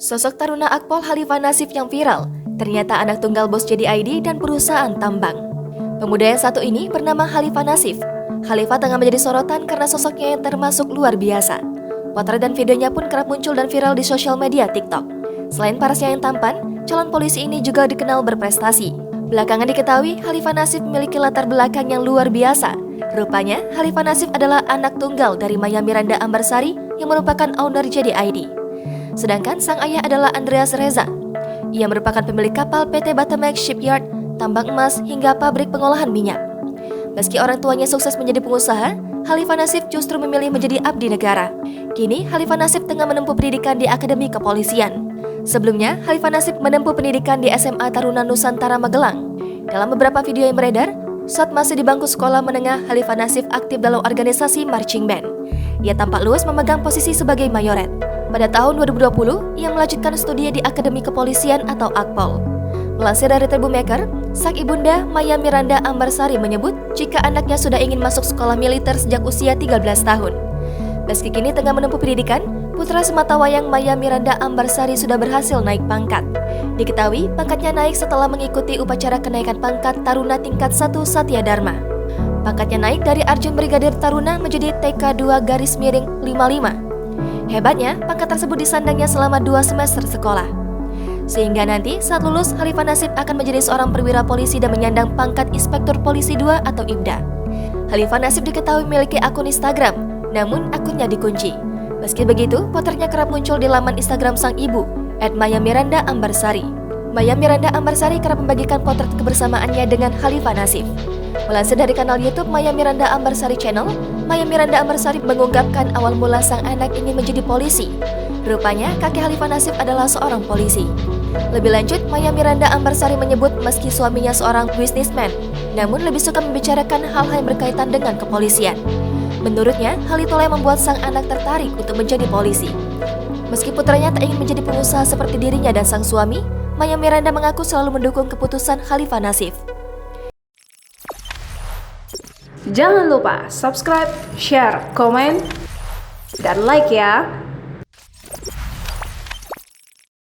Sosok taruna Akpol Khalifah Nassif yang viral, ternyata anak tunggal bos JDID dan perusahaan tambang. Pemuda yang satu ini bernama Khalifah Nassif. Khalifah tengah menjadi sorotan karena sosoknya yang termasuk luar biasa. Potret dan videonya pun kerap muncul dan viral di sosial media TikTok. Selain parasnya yang tampan, calon polisi ini juga dikenal berprestasi. Belakangan diketahui Khalifah Nassif memiliki latar belakang yang luar biasa. Rupanya, Khalifah Nassif adalah anak tunggal dari Maya Miranda Ambarsari yang merupakan owner JDID. Sedangkan sang ayah adalah Andreas Reza. Ia merupakan pemilik kapal PT Batamex Shipyard, tambang emas hingga pabrik pengolahan minyak. Meski orang tuanya sukses menjadi pengusaha, Khalifah Nassif justru memilih menjadi abdi negara. Kini, Khalifah Nassif tengah menempuh pendidikan di Akademi Kepolisian. Sebelumnya, Khalifah Nassif menempuh pendidikan di SMA Taruna Nusantara Magelang. Dalam beberapa video yang beredar, saat masih di bangku sekolah menengah, Khalifah Nassif aktif dalam organisasi marching band. Ia tampak luas memegang posisi sebagai mayoret. Pada tahun 2020, ia melanjutkan studi di Akademi Kepolisian atau Akpol. Melansir dari Tribunmaker, sang ibunda Maya Miranda Ambarsari menyebut jika anaknya sudah ingin masuk sekolah militer sejak usia 13 tahun. Meski kini tengah menempuh pendidikan, putra sematawayang Maya Miranda Ambarsari sudah berhasil naik pangkat. Diketahui, pangkatnya naik setelah mengikuti upacara kenaikan pangkat Taruna tingkat 1 Satya Dharma. Pangkatnya naik dari Arjun Brigadir Taruna menjadi TK2-55. Hebatnya, pangkat tersebut disandangnya selama 2 semester sekolah. Sehingga nanti saat lulus, Khalifah Nassif akan menjadi seorang perwira polisi dan menyandang pangkat Inspektur Polisi 2 atau IPDA. Khalifah Nassif diketahui memiliki akun Instagram, namun akunnya dikunci. Meski begitu, potretnya kerap muncul di laman Instagram sang ibu, @Maya_Miranda Ambarsari. Maya Miranda Ambarsari kerap membagikan potret kebersamaannya dengan Khalifah Nassif. Melansir dari kanal YouTube Maya Miranda Ambarsari Channel, Maya Miranda Ambarsari mengungkapkan awal mula sang anak ingin menjadi polisi. Rupanya, kakek Khalifah Nassif adalah seorang polisi. Lebih lanjut, Maya Miranda Ambarsari menyebut meski suaminya seorang businessman, namun lebih suka membicarakan hal-hal yang berkaitan dengan kepolisian. Menurutnya, hal itulah yang membuat sang anak tertarik untuk menjadi polisi. Meski putranya tak ingin menjadi pengusaha seperti dirinya dan sang suami, Maya Miranda mengaku selalu mendukung keputusan Khalifah Nassif. Jangan lupa subscribe, share, komen, dan like ya!